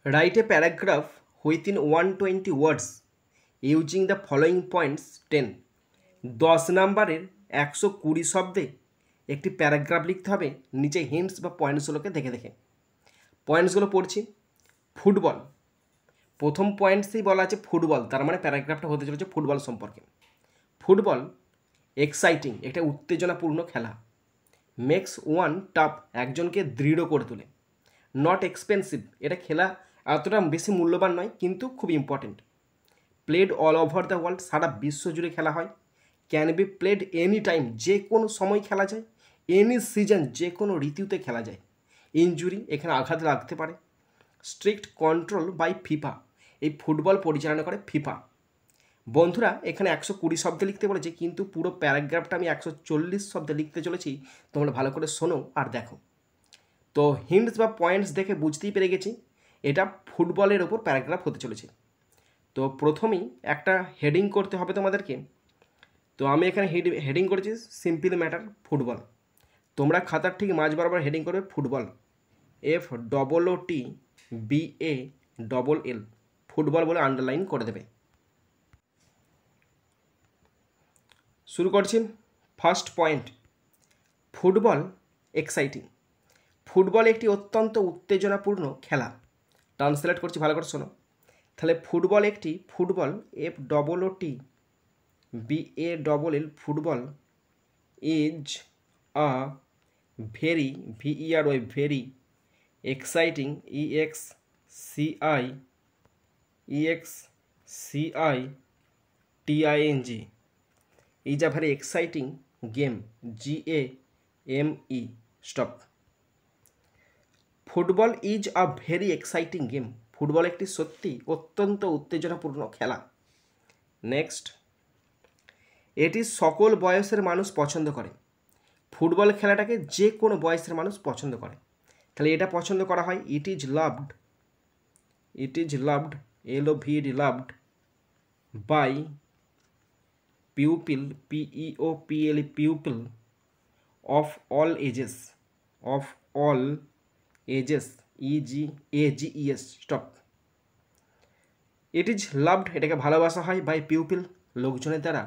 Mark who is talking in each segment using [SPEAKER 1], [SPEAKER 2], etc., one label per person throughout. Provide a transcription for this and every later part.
[SPEAKER 1] Write a paragraph within 120 words using the following points 10 10 নম্বরের 120 শব্দে একটি প্যারাগ্রাফ লিখতে হবে। নিচে হিন্টস বা পয়েন্টসগুলোকে দেখে দেখে পয়েন্টসগুলো পড়ছি। ফুটবল, প্রথম পয়েন্টসেই বলা আছে ফুটবল, তার মানে প্যারাগ্রাফটা হতে চলেছে ফুটবল সম্পর্কে। ফুটবল এক্সাইটিং, একটা উত্তেজনাপূর্ণ খেলা। মেক্স ওয়ান টাফ, একজনকে দৃঢ় করে তোলে। নট এক্সপেন্সিভ, এটা খেলা এতটা বেশি মূল্যবান নয় কিন্তু খুব important. Played all over the world, সারা বিশ্ব জুড়ে খেলা হয়। Can be played any time, যে কোনো সময় খেলা যায়। এনি সিজন, যে কোনো ঋতুতে খেলা যায়। ইনজুরি, এখানে আঘাত লাগতে পারে। স্ট্রিক্ট কন্ট্রোল বাই ফিফা, এই ফুটবল পরিচালনা করে ফিফা। বন্ধুরা এখানে 120 শব্দে লিখতে বলেছে, কিন্তু পুরো প্যারাগ্রাফটা আমি 140 শব্দে লিখতে চলেছি। তোমরা ভালো করে শোনো আর দেখো। তো হিন্টস বা পয়েন্টস দেখে বুঝতেই পেরে গেছি এটা ফুটবলের ওপর প্যারাগ্রাফ হতে চলেছে। তো প্রথমেই একটা হেডিং করতে হবে তোমাদেরকে। তো আমি এখানে হেডিং করেছি সিম্পল ম্যাটার ফুটবল। তোমরা খাতার ঠিক মাঝ বরাবর হেডিং করবে ফুটবল, FOOTBALL, ফুটবল বলে আন্ডারলাইন করে দেবে। শুরু করছি। First point, football exciting. Football একটি অত্যন্ত উত্তেজনাপূর্ণ খেলা। ট্রান্সলেট করছি, ভালো করে শোনো। তাহলে football FOOTBALL, football is a very, very exciting, EXCITING, is a very exciting game, GAME, stop. Football is a very exciting game, football একটি সত্যি অত্যন্ত উত্তেজনাপূর্ণ খেলা। নেক্সট, এটি সকল বয়সের মানুষ পছন্দ করে। ফুটবল খেলাটাকে যে কোনো বয়সের মানুষ পছন্দ করে। তাহলে এটা পছন্দ করা হয়, it is loved, LOVED, loved by people, PEOPL, of all ages, AGES, stop. It is loved, এটাকে ভালোবাসা হয়, বাই পিউপিল, লোকজনের দ্বারা,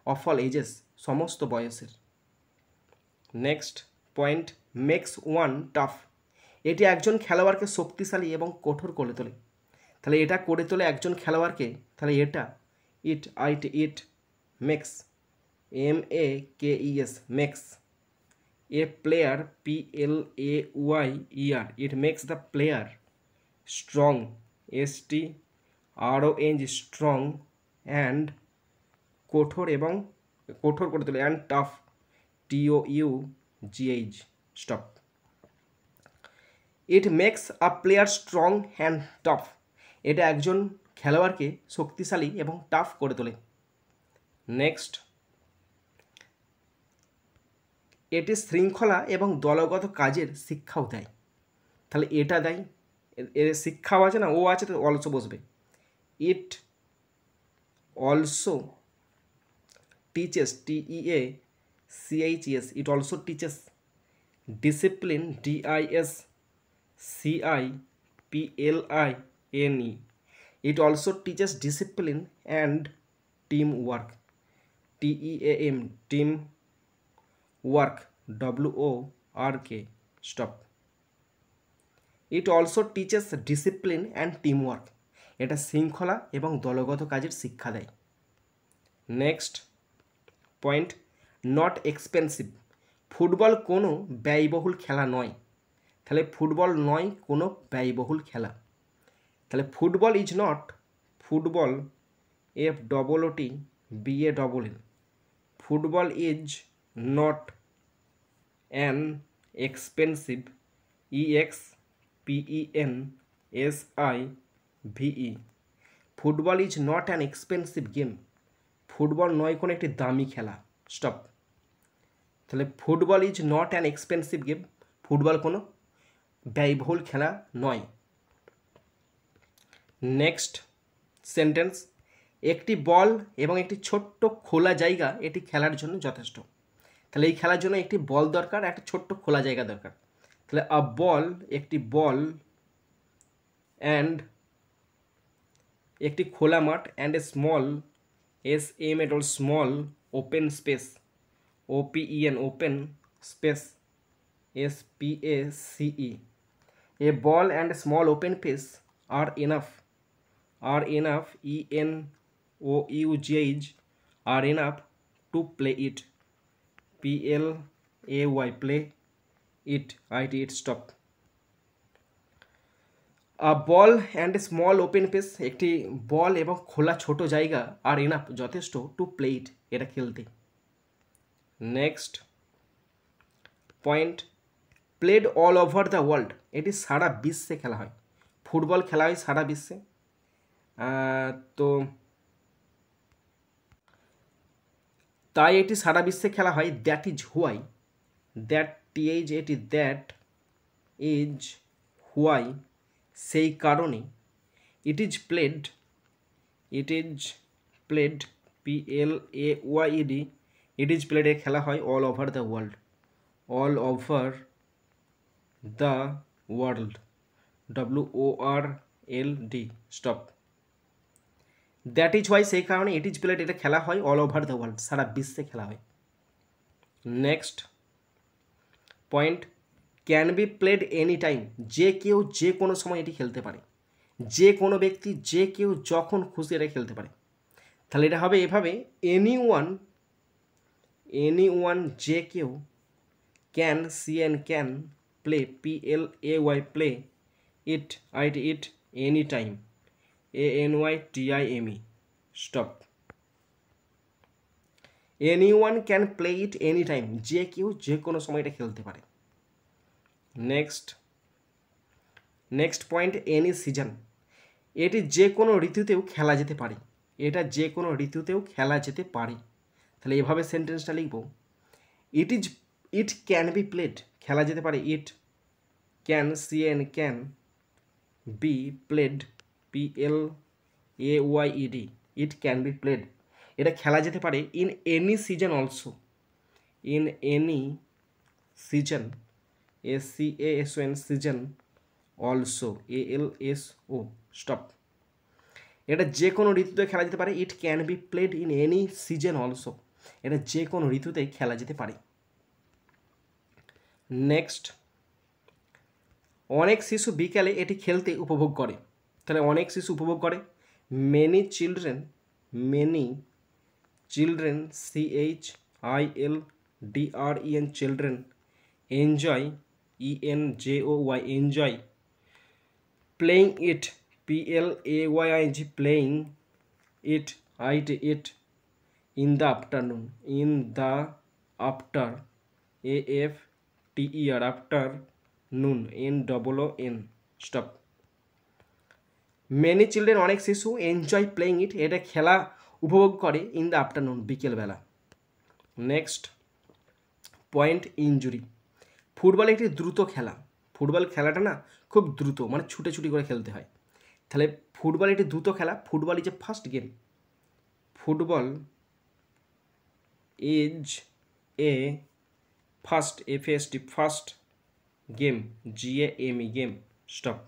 [SPEAKER 1] অফ অল এজেস, সমস্ত বয়সের। Next point, makes one tough, এটি একজন খেলোয়াড়কে শক্তিশালী এবং কঠোর করে তোলে। তাহলে এটা করে তোলে একজন খেলোয়াড়কে, তাহলে এটা it makes, MAKES, makes a player, PLAYER, it makes the player strong, STRONG, strong, and কঠোর এবং কঠোর করে তোলে, and tough, TOUGH, stop. It makes a player strong and tough, এটা একজন খেলোয়াড়কে শক্তিশালী এবং টাফ করে তোলে। নেক্সট, এটি শৃঙ্খলা এবং দলগত কাজের শিক্ষাও দেয়। তাহলে এটা দেয়, এর শিক্ষাও আছে না, ও আছে তো অলসো বসবে। It also teaches, TEACHES, it also teaches discipline, DISCIPLINE, it also teaches discipline and team work, TEAM, team work, WORK, stop. It also teaches discipline and team work, এটা শৃঙ্খলা এবং দলগত কাজের শিক্ষা দেয়। Next point, not expensive, football কোনো ব্যয়বহুল খেলা নয়। তাহলে ফুটবল নয় কোনো ব্যয়বহুল খেলা। তাহলে football is not, football FOOTBALL, football is not an expensive, EXPENSIVE, football is not an expensive game, football নয় কোনো একটি দামি খেলা, স্টপ। তাহলে football is not an expensive game, football কোনো ব্যয়বহুল খেলা নয়। নেক্সট সেন্টেন্স, একটি বল এবং একটি ছোট্ট খোলা জায়গা এটি খেলার জন্য যথেষ্ট। তাহলে এই খেলার জন্য একটি বল দরকার, একটা ছোট্ট খোলা জায়গা দরকার। তাহলে আ বল, একটি বল অ্যান্ড একটি খোলা মাঠ and a small small open space O P E N open space SPACE a ball and small open space are enough ENOUGH are enough to play it PLAY play it stop a ball and a small open space একটি বল এবং খোলা ছোট জায়গা আর enough যথেষ্ট to play it এটা খেলতে। Next point played all over the world এটি সারা বিশ্বে খেলা হয়। ফুটবল খেলা হয় সারা বিশ্বে, তো তাই এটি সারা বিশ্বে খেলা হয়। That is why that is why সেই কারণে it is played PLAYED it is played এ খেলা হয় all over the world WORLD stop. That is why সেই কারণে ইট ইজ প্লেড এটা খেলা হয় অল ওভার দ্য ওয়ার্ল্ড সারা বিশ্বে খেলা হয়। Next point can be played any time যে কেউ যে কোনো সময় এটি খেলতে পারে। যে কোনো ব্যক্তি যে কেউ যখন খুশি এটা খেলতে পারে। তাহলে এটা হবে এভাবে এনি ওয়ান যে কেউ can can play PLAY play it any time ANYTIME stop. Any one can play it any time যে কেউ যে কোনো সময় এটা খেলতে পারে। নেক্সট পয়েন্ট এনি সিজন এটি যে কোনো ঋতুতেও খেলা যেতে পারে। এটা যে কোনো ঋতুতেও খেলা যেতে পারে। তাহলে এভাবে সেন্টেন্সটা লিখব ইট ক্যান বি প্লেড খেলা যেতে পারে। It can can be played PLAYED it can be played এটা খেলা যেতে পারে in any season also in any season SCASON season also ALSO stop. এটা যে কোনো ঋতুতে খেলা যেতে পারে। It can be played in any season also এটা যে কোনো ঋতুতে খেলা যেতে পারে। নেক্সট অনেক শিশু বিকালে এটি খেলতে উপভোগ করে। তাহলে অনেক শিশু উপভোগ করে many children CHILDREN children enjoy ENJOY enjoy playing it PLAYING playing it in the afternoon after AFTER afternoon NOON stop. Many children অনেক শিশু এনজয় প্লেইং ইট এটা খেলা উপভোগ করে ইন দ্য আফটারনুন বিকেলবেলা। নেক্সট পয়েন্ট ইনজুরি ফুটবল একটি দ্রুত খেলা। ফুটবল খেলাটা না খুব দ্রুত মানে ছুটে করে খেলতে হয়। তাহলে ফুটবল একটি দ্রুত খেলা। Football is a fast game football is a fast FAST fast game GAME game stop.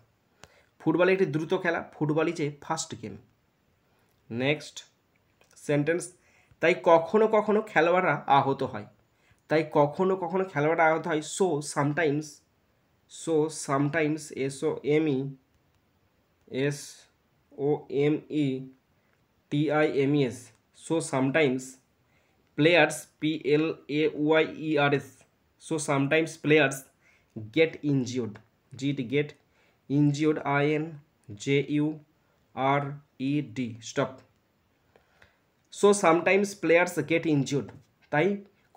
[SPEAKER 1] Football একটি দ্রুত খেলা football is a fast game. Next sentence তাই কখনো কখনো খেলোয়াড়রা আহত হয়। তাই কখনো কখনো খেলোয়াড়রা আহত হয় so sometimes SOMETIMES so sometimes players PLAYERS so sometimes players get injured get injured INJURED stop so sometimes players get injured তাই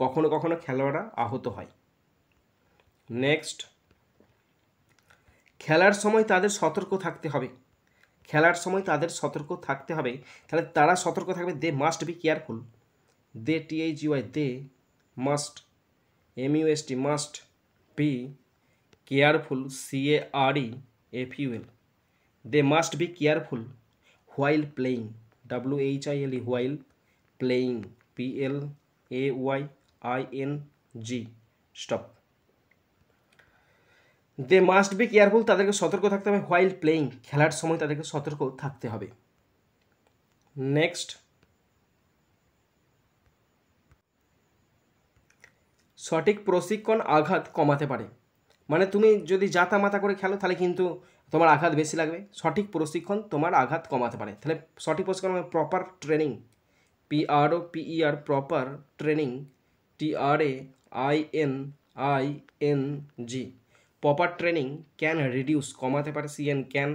[SPEAKER 1] কখনো কখনো খেলোয়াড়রা আহত হয়। নেক্সট খেলার সময় তাদের সতর্ক থাকতে হবে। খেলার সময় তাদের সতর্ক থাকতে হবে। তাহলে তারা সতর্ক থাকবে they must be careful they THUI they must MUST must be careful CAREFUL they must be careful while playing WHILE while playing PLAYING stop। They must be careful, তাদেরকে সতর্ক থাকতে হবে। হোয়াইল প্লেয়িং, খেলার সময় তাদেরকে সতর্ক থাকতে হবে। নেক্সট, সঠিক প্রশিক্ষণ আঘাত কমাতে পারে। মানে তুমি যদি জাতামাতা করে খেলো তাহলে কিন্তু তোমার আঘাত বেশি লাগবে। সঠিক প্রশিক্ষণ তোমার আঘাত কমাতে পারে। তাহলে সঠিক প্রশিক্ষণ মানে proper training, PROPER, proper training, TRAINING, proper training can reduce, কমাতে পারে, CN can,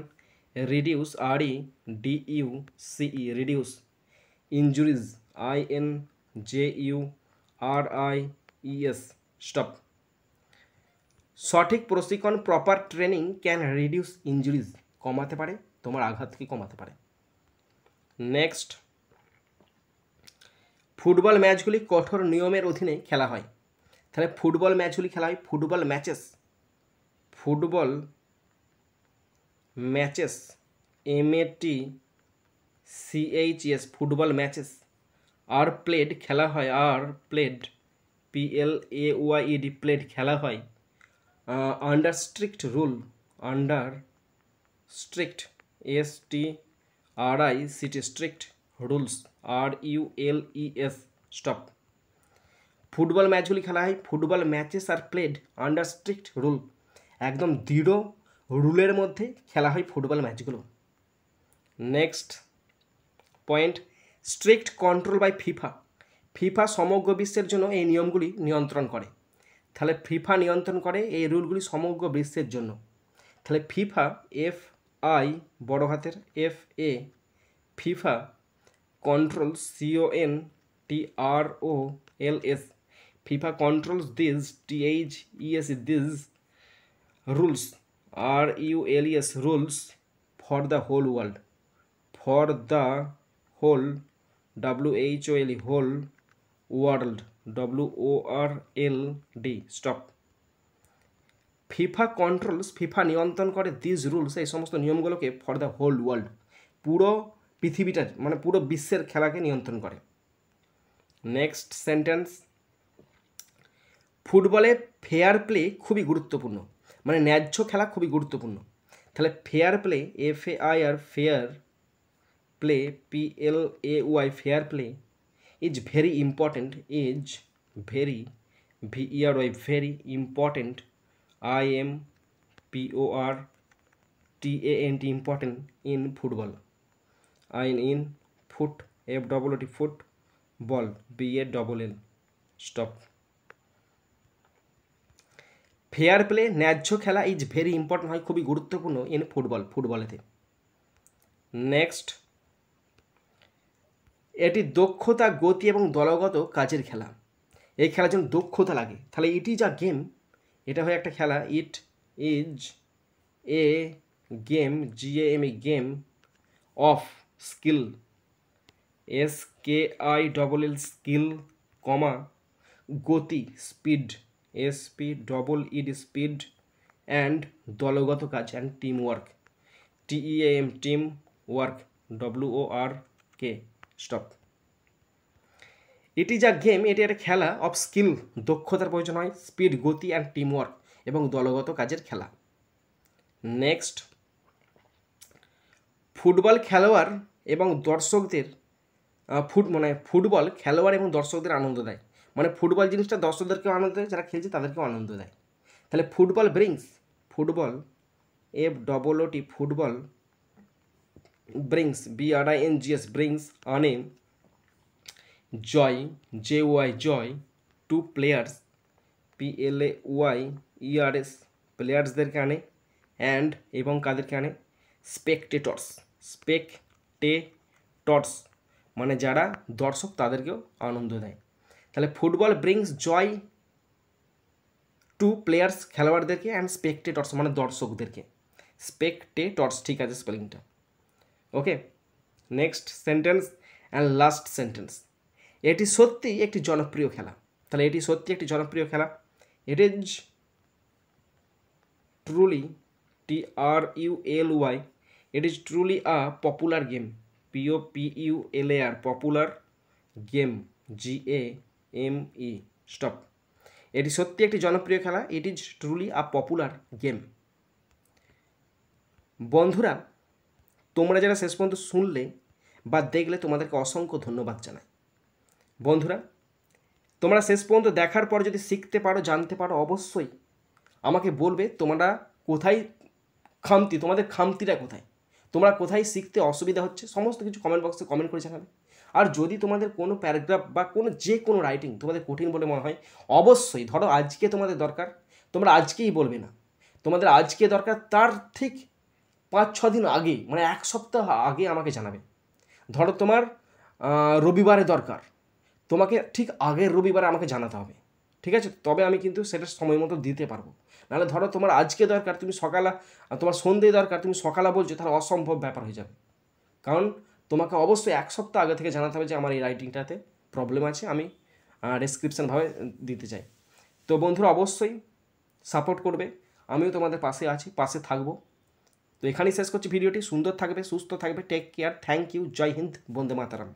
[SPEAKER 1] reduce REDUCE, reduce, injuries INJURIES, stop. সঠিক প্রশিক্ষণ proper training can reduce injuries, কমাতে পারে, তোমার আঘাতকে কমাতে পারে। নেক্সট, ফুটবল ম্যাচগুলি কঠোর নিয়মের অধীনে খেলা হয়। তাহলে ফুটবল ম্যাচগুলি খেলা হয়, football matches MATCHES, football matches are played, খেলা হয়, আর প্লেড PLAYED, প্লেড, খেলা হয় under strict rule, under strict STRICT, strict rules RULES, stop. Football ম্যাচগুলি খেলা হয়, football matches are played under strict rule, একদম দৃঢ় রুলের মধ্যে খেলা হয় ফুটবল ম্যাচগুলো। Next point, strict control by FIFA সমগ্র বিশ্বের জন্য এই নিয়মগুলি নিয়ন্ত্রণ করে। তাহলে ফিফা নিয়ন্ত্রণ করে এই রুলগুলি সমগ্র বিশ্বের জন্য। তাহলে ফিফা, FI বড় হাতের FA, FIFA controls CONTROLS, FIFA controls these these rules RULES, rules for the whole world, for the whole WHOLE, whole world WORLD, stop। FIFA controls, FIFA নিয়ন্ত্রণ করে দিস রুলস, এই সমস্ত নিয়মগুলোকে, ফর দ্য হোল ওয়ার্ল্ড, পুরো পৃথিবীটা মানে পুরো বিশ্বের খেলাকে নিয়ন্ত্রণ করে। নেক্সট সেন্টেন্স, ফুটবলে ফেয়ার প্লে খুবই গুরুত্বপূর্ণ, মানে ন্যায্য খেলা খুবই গুরুত্বপূর্ণ। তাহলে fair play, FAIR, fair play PLAY, fair play is very important, is very VERY, very important IMPORTANT, important in football, in foot FOOT, football BALL, stop. Fair play, ন্যায্য খেলা, ইজ ভেরি ইম্পর্টেন্ট, হয় খুবই গুরুত্বপূর্ণ, in ফুটবলেতে। Next, এটি দক্ষতা, গতি এবং দলগত কাজের খেলা। এই খেলার জন্য দক্ষতা লাগে। তাহলে ইট ইজ আ গেম, এটা হয় একটা খেলা, it is a game, GAM, game of skill, SKILL, skill, comma, গতি, স্পিড, SPEED, স্পিড, অ্যান্ড দলগত কাজ, and team work, TEAM, team work, WORK, stop. It is a game, এটি একটা খেলা, অফ স্কিল, দক্ষতার প্রয়োজন হয়, স্পিড, গতি, অ্যান্ড টিম ওয়ার্ক, এবং দলগত কাজের খেলা। নেক্সট, ফুটবল খেলোয়াড় এবং দর্শকদের ফুটবল খেলোয়াড় এবং দর্শকদের আনন্দ দেয়। মানে ফুটবল জিনিসটা দর্শকদেরকেও আনন্দ দেয়, যারা খেলছে তাদেরকেও আনন্দ দেয়। তাহলে football brings, football FOOT, football brings BRINGS, brings, আনে, জয়, JOY, Joy, to players PLAYERS, প্লেয়ার্সদেরকে আনে, অ্যান্ড এবং কাদেরকে আনে, স্পেকটেটর্স, মানে যারা দর্শক তাদেরকেও আনন্দ দেয়। তাহলে football brings joy to players, খেলোয়াড়দেরকে, অ্যান্ড স্পেকটেটর্স মানে দর্শকদেরকে, স্পেকটেটর্স, ঠিক আছে স্পেলিংটা, okay. Next sentence and last sentence, এটি সত্যি একটি জনপ্রিয় খেলা। তাহলে এটি সত্যি একটি জনপ্রিয় খেলা, it is truly TRULY, it is truly a popular game, POPULAR, popular game, GAME, stop. এটি সত্যি একটি জনপ্রিয় খেলা। It is truly a popular game. বন্ধুরা, তোমরা যারা শেষ পর্যন্ত শুনলে বা দেখলে তোমাদেরকে অসংখ্য ধন্যবাদ জানাই। বন্ধুরা, তোমরা শেষ পর্যন্ত দেখার পর যদি শিখতে পারো, জানতে পারো, অবশ্যই আমাকে বলবে তোমরা কোথায় তোমাদের খামতিটা কোথায়, তোমরা কোথায় শিখতে অসুবিধা হচ্ছে, সমস্ত কিছু কমেন্ট বক্সে কমেন্ট করে জানাবে। আর যদি তোমাদের কোনো প্যারাগ্রাফ বা যে কোনো রাইটিং তোমাদের কঠিন বলে মনে হয়, অবশ্যই ধরো আজকে তোমাদের দরকার, তোমরা আজকেই বলবে না, তোমাদের আজকে দরকার তার ঠিক 5-6 দিন আগে, মানে 1 সপ্তাহ আগে আমাকে জানাবে। ধরো তোমার রবিবারে দরকার, তোমাকে ঠিক আগের রবিবারে আমাকে জানাতে হবে, ঠিক আছে? তবে আমি কিন্তু সেটা সময় মতো দিতে পারবো। নাহলে ধরো তোমার আজকে দরকার, তুমি সকালে, তোমার সন্ধ্যে দরকার, তুমি সকালে বলছো, তাহলে অসম্ভব ব্যাপার হয়ে যাবে। কারণ তোমাকে অবশ্যই 1 সপ্তাহ আগে থেকে জানাতে হবে যে আমার এই রাইটিংটাতে প্রবলেম আছে, আমি ডেসক্রিপশানভাবে দিতে চাই। তো বন্ধুরা, অবশ্যই সাপোর্ট করবে, আমিও তোমাদের পাশে আছি, পাশে থাকবো। তো এখানেই শেষ করছি ভিডিওটি। সুন্দর থাকবে, সুস্থ থাকবে, টেক কেয়ার, থ্যাংক ইউ, জয় হিন্দ, বন্দে মাতারাম।